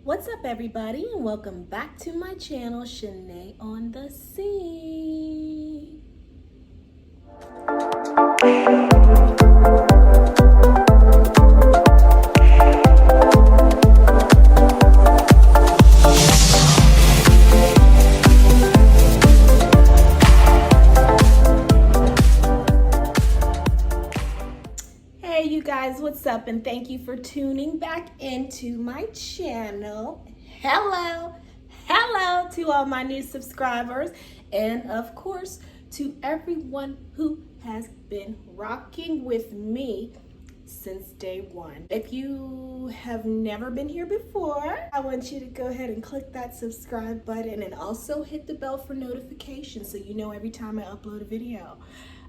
What's up, everybody, and welcome back to my channel, Shanae on the Scene. Hey you guys, what's up, and thank you for tuning back into my channel. Hello to all my new subscribers, and of course to everyone who has been rocking with me since day one. If you have never been here before, I want you to go ahead and click that subscribe button and also hit the bell for notifications so you know every time I upload a video.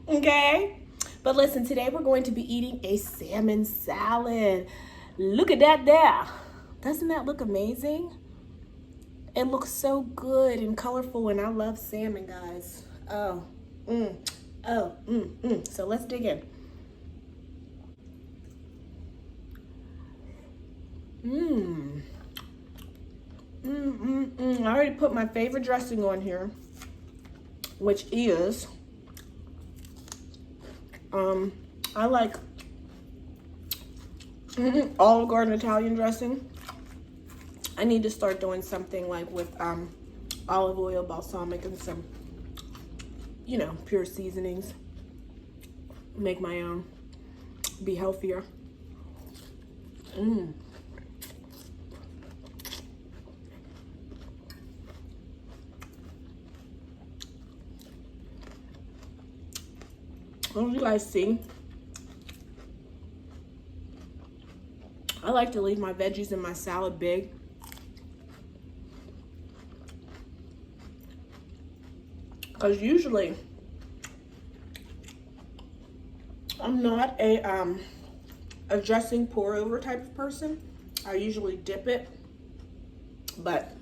Okay? But listen, today we're going to be eating a salmon salad. Look at that there. Doesn't that look amazing? It looks so good and colorful, and I love salmon, guys. So let's dig in. I already put my favorite dressing on here, which is I like Olive Garden Italian dressing. I need to start doing something like with olive oil, balsamic, and some, pure seasonings. Make my own. Be healthier. Well, you guys see, I like to leave my veggies in my salad big. Because usually, I'm not a dressing pour over type of person. I usually dip it, but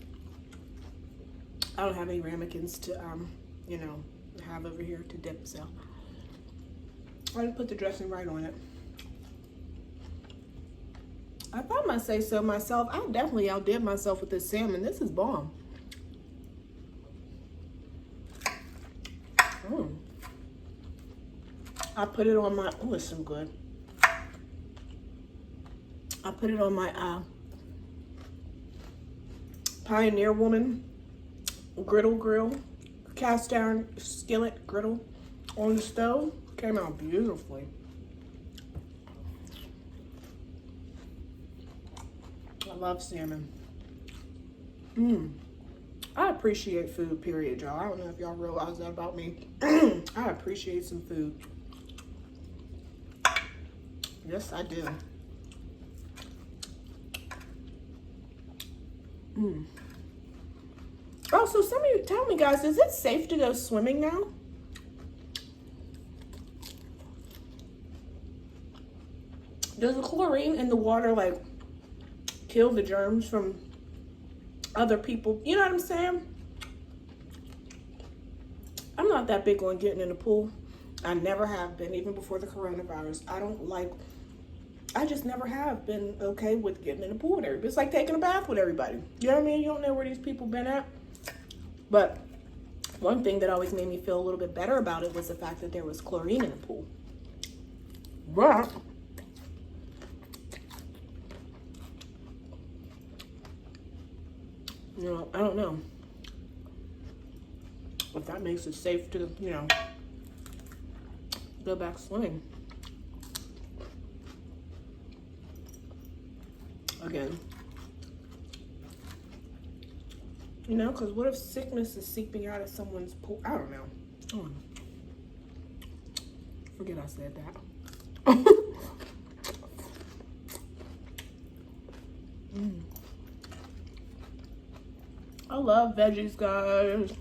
I don't have any ramekins to, have over here to dip, so I just put the dressing right on it. I thought I might say so myself. I definitely outdid myself with this salmon. This is bomb. I put it on my, oh, it's so good. I put it on my Pioneer Woman griddle grill, cast iron skillet griddle on the stove. Came out beautifully. I love salmon. I appreciate food, period, y'all. I don't know if y'all realize that about me. I appreciate some food. Yes, I do. Oh, so some of you tell me, guys, is it safe to go swimming now? Does the chlorine in the water, like, kill the germs from other people? You know what I'm saying? I'm not that big on getting in the pool. I never have been, even before the coronavirus. I just never have been okay with getting in the pool with everybody. It's like taking a bath with everybody. You know what I mean? You don't know where these people been at. But one thing that always made me feel a little bit better about it was the fact that there was chlorine in the pool. But I don't know if that makes it safe to, go back swimming again. Because what if sickness is seeping out of someone's pool? I don't know. Forget I said that. I love veggies, guys.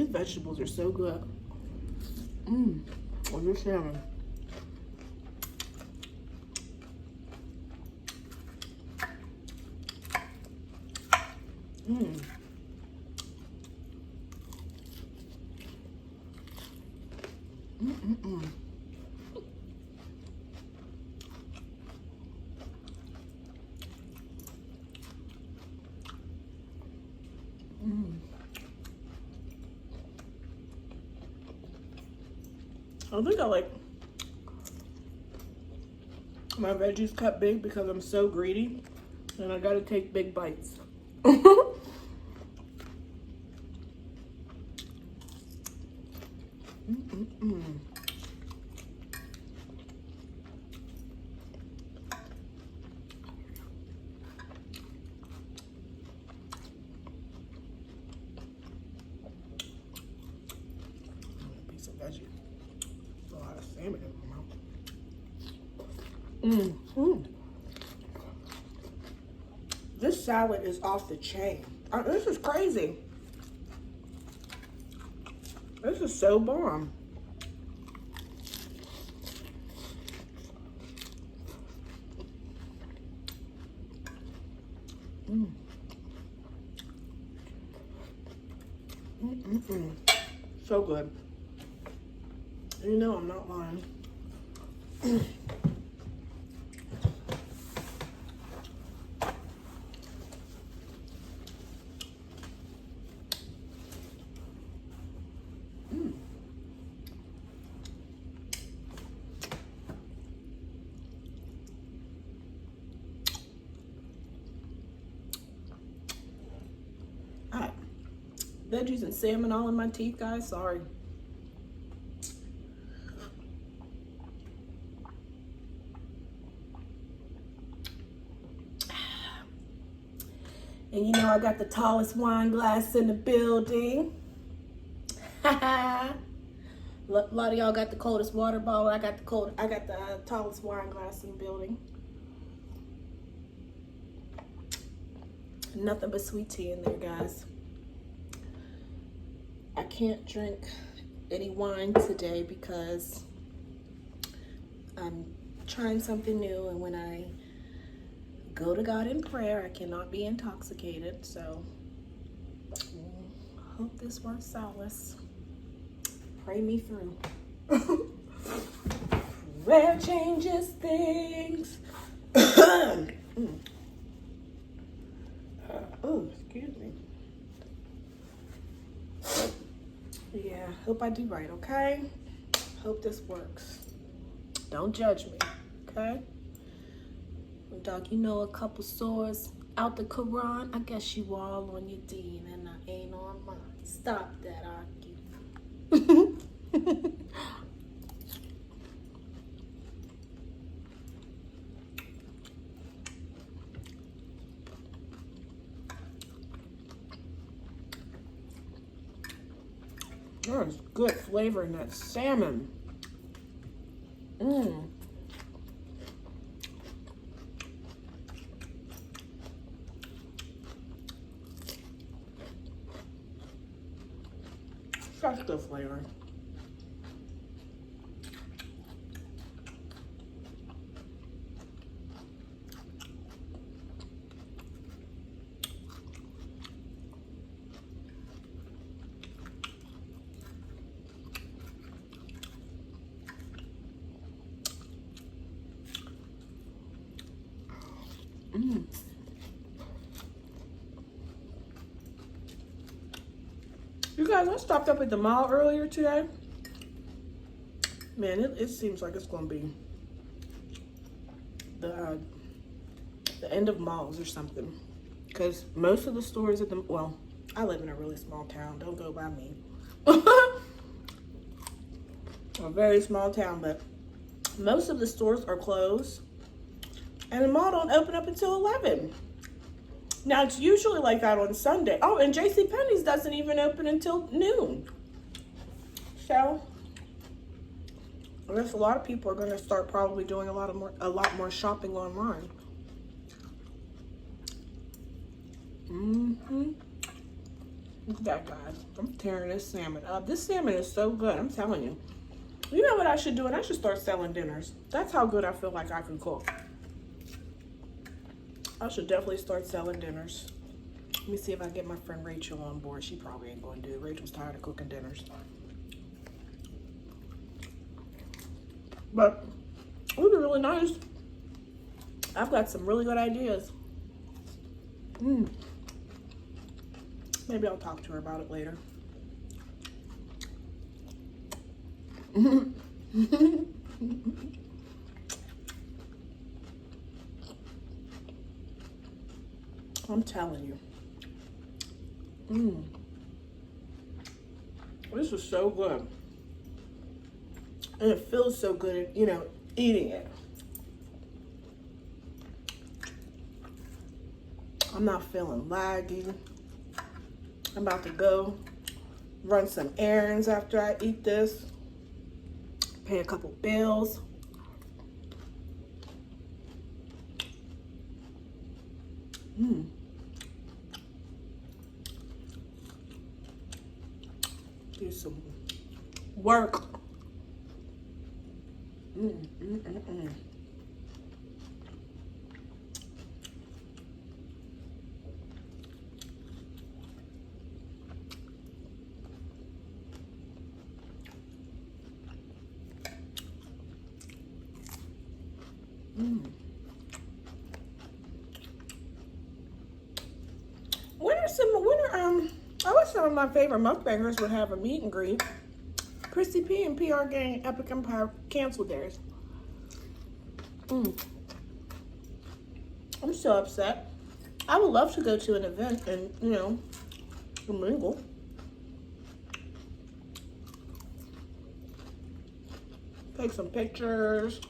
vegetables are so good. Mmm. Oh, this salmon. Mmm. Mm-mm-mm. I think I like my veggies cut big because I'm so greedy and I gotta take big bites. Piece of veggie. A lot of salmon in my mouth. This salad is off the chain. This is crazy. This is so bomb. So good. You know I'm not lying. Veggies and salmon all in my teeth, guys. Sorry. And you know I got the tallest wine glass in the building. A lot of y'all got the coldest water bottle. I got the tallest wine glass in the building. Nothing but sweet tea in there, guys. I can't drink any wine today because I'm trying something new, and when I go to God in prayer, I cannot be intoxicated. So hope this works out. Let's pray me through. Prayer changes things. Oh, excuse me. Yeah, hope I do right, okay? Hope this works. Don't judge me, okay? Doc, you know a couple surahs out the Quran. I guess you all on your deen and I ain't on mine. Stop that, Aki. There's good flavor in that salmon. Such good flavor. You guys, I stopped up at the mall earlier today. Man, it seems like it's going to be the end of malls or something. Because most of the stores at the, well, I live in a really small town. Don't go by me. A very small town, but most of the stores are closed. And the mall don't open up until 11. Now, it's usually like that on Sunday. Oh, and JCPenney's doesn't even open until noon. So, I guess a lot of people are going to start probably doing a lot more shopping online. Look at that, guys. I'm tearing this salmon up. This salmon is so good. I'm telling you. You know what I should do? And I should start selling dinners. That's how good I feel like I can cook. I should definitely start selling dinners. Let me see if I get my friend Rachel on board. She probably ain't going to do it. Rachel's tired of cooking dinners. But it would be really nice. I've got some really good ideas. Maybe I'll talk to her about it later. I'm telling you. This is so good. And it feels so good, you know, eating it. I'm not feeling laggy. I'm about to go run some errands after I eat this. Pay a couple bills. Do some work. I wish some of my favorite mukbangers would have a meet and greet. Chrissy P and PR Gang Epic Empire canceled theirs. I'm so upset. I would love to go to an event and, you know, mingle. Take some pictures.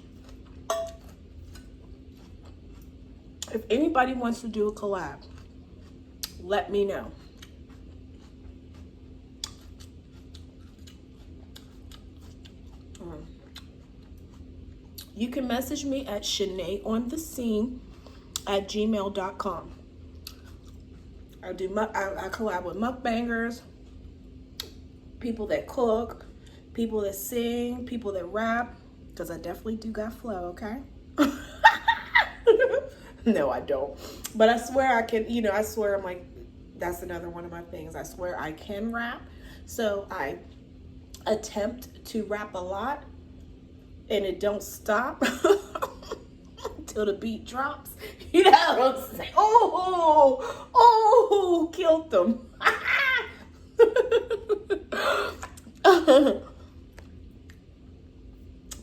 If anybody wants to do a collab, let me know. You can message me at shanaeonthescene@gmail.com. I collab with mukbangers, people that cook, people that sing, people that rap, because I definitely do got flow, okay? No, I don't. But I swear I can, you know, I swear I'm like, that's another one of my things. I swear I can rap. So I attempt to rap a lot and it don't stop until the beat drops. You know what I'm saying? Oh, killed them.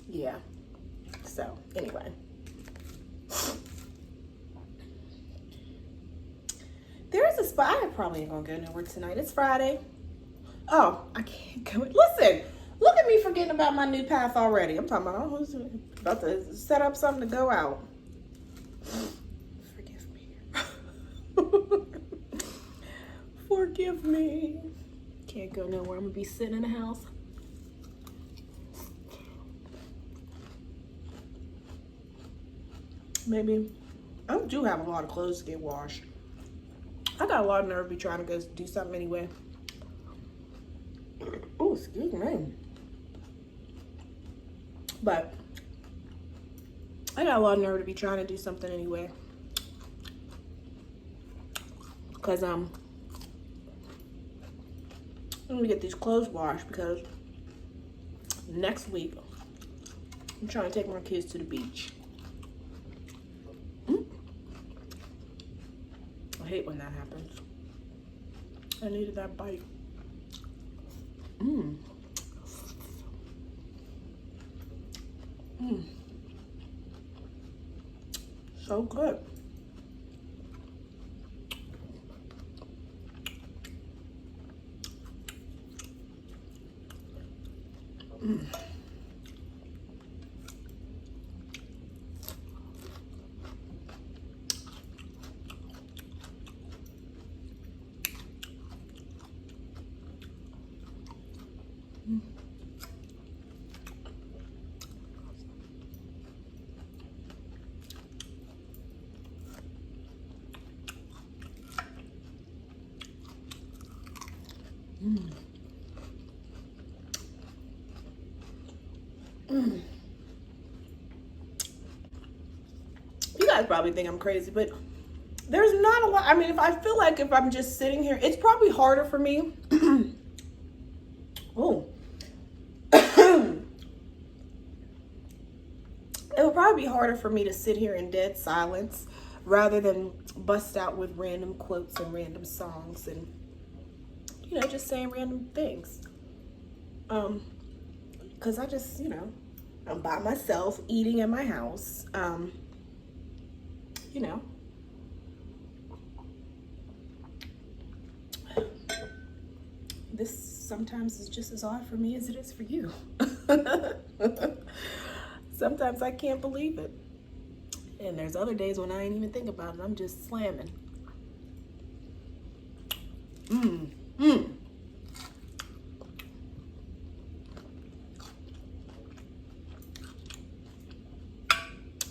Yeah. So, anyway. There's a spot. I probably ain't gonna go nowhere tonight. It's Friday. Oh, I can't go. Listen, look at me forgetting about my new path already. I'm talking about, I was about to set up something to go out. Forgive me. Forgive me. Can't go nowhere. I'm gonna be sitting in the house. Maybe. I do have a lot of clothes to get washed. I got a lot of nerve to be trying to go do something anyway. Oh, excuse me. But I got a lot of nerve to be trying to do something anyway. Because I'm gonna get these clothes washed because next week I'm trying to take my kids to the beach. I hate when that happens. I needed that bite. So good. Mm. Mm. You guys probably think I'm crazy, but there's not a lot. I mean, if I feel like if I'm just sitting here, it's probably harder for me. Oh. It would probably be harder for me to sit here in dead silence rather than bust out with random quotes and random songs and, you know, just saying random things. Because I just, you know, I'm by myself eating in my house. You know. This sometimes is just as odd for me as it is for you. Sometimes I can't believe it. And there's other days when I ain't even think about it. I'm just slamming. I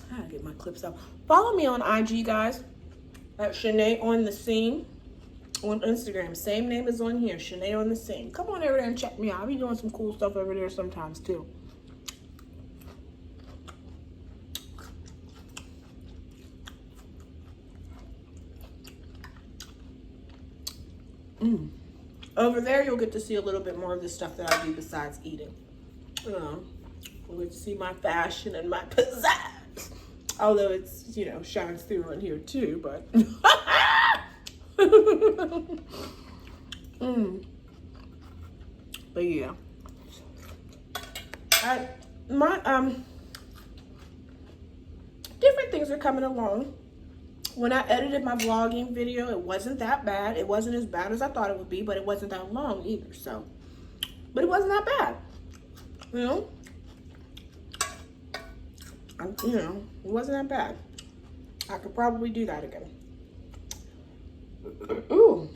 gotta get my clips out. Follow me on IG, guys. At Shanae on the Scene. On Instagram. Same name as on here. Shanae on the Scene. Come on over there and check me out. I'll be doing some cool stuff over there sometimes too. Over there, you'll get to see a little bit more of the stuff that I do besides eating. You'll get to see my fashion and my pizzazz. Although it's, you know, shines through on here too, but. But yeah. Different things are coming along. When I edited my vlogging video, it wasn't that bad. It wasn't as bad as I thought it would be, but it wasn't that long either, so. But it wasn't that bad, you know? You know, it wasn't that bad. I could probably do that again. Ooh.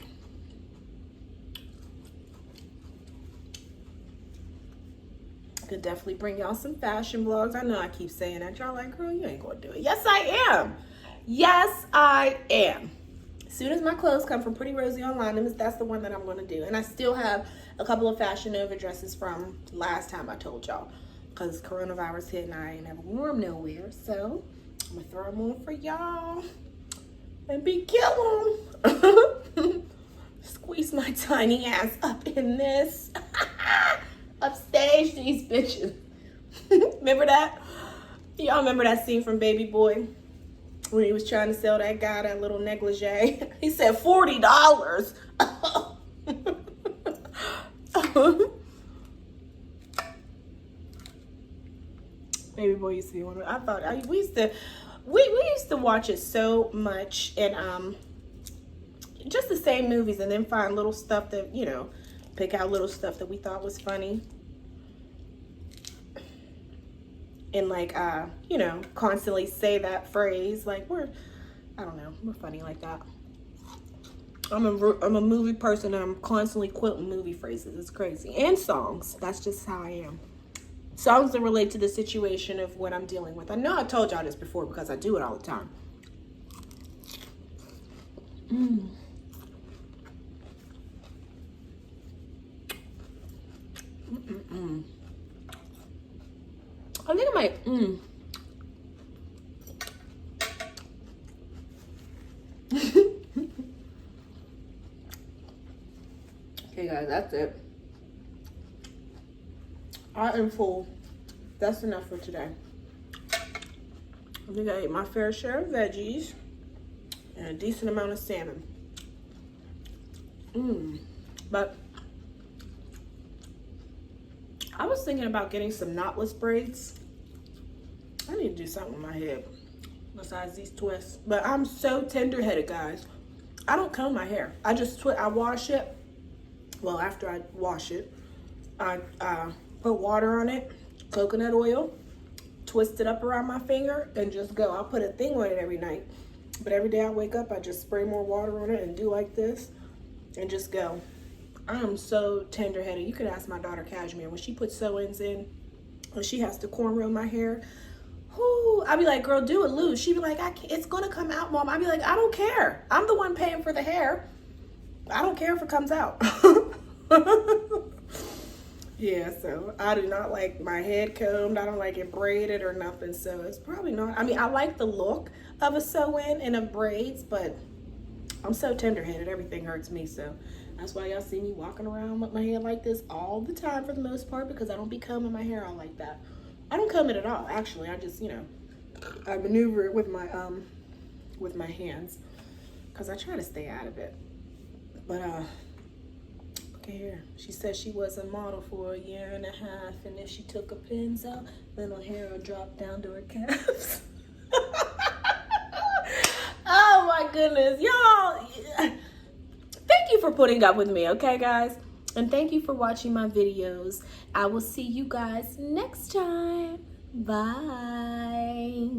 I could definitely bring y'all some fashion vlogs. I know I keep saying that. Y'all like, girl, you ain't gonna do it. Yes, I am. Yes, I am. As soon as my clothes come from Pretty Rosie Online, that's the one that I'm going to do. And I still have a couple of Fashion Nova dresses from last time I told y'all. Because coronavirus hit and I ain't never worn them nowhere. So, I'm going to throw them on for y'all. And be killing them. Squeeze my tiny ass up in this. Upstage these bitches. Remember that? Y'all remember that scene from Baby Boy? When he was trying to sell that guy that little negligee. He said $40. Baby Boy used to be one of we used to watch it so much, and just the same movies, and then find little stuff that, you know, pick out little stuff that we thought was funny. And like, you know, constantly say that phrase. Like, I don't know, we're funny like that. I'm a movie person, and I'm constantly quoting movie phrases. It's crazy. And songs. That's just how I am. Songs that relate to the situation of what I'm dealing with. I know I told y'all this before because I do it all the time. I think I might, Okay, guys, that's it. I am full. That's enough for today. I think I ate my fair share of veggies and a decent amount of salmon. But I was thinking about getting some knotless braids. I need to do something with my head besides these twists. But I'm so tender-headed, guys. I don't comb my hair. I just I wash it. Well, after I wash it, I put water on it, coconut oil, twist it up around my finger, and just go. I'll put a thing on it every night. But every day I wake up, I just spray more water on it and do like this and just go. I am so tender-headed. You could ask my daughter Cashmere. When she puts sew-ins in, when she has to cornrow my hair, I'd be like, girl, do it loose. She'd be like, it's going to come out, Mom. I'd be like, I don't care. I'm the one paying for the hair. I don't care if it comes out. Yeah, so I do not like my head combed. I don't like it braided or nothing. So it's probably not. I mean, I like the look of a sew-in and of braids, but I'm so tender-headed. Everything hurts me. So that's why y'all see me walking around with my hair like this all the time for the most part, because I don't be combing my hair out like that. I don't comb it at all, actually. I just, I maneuver it with my hands because I try to stay out of it. But look at here. She said she was a model for 1.5 years, and if she took her pins out, then her hair will drop down to her calves. Oh my goodness, y'all. Thank you for putting up with me, okay, guys? And thank you for watching my videos. I will see you guys next time. Bye.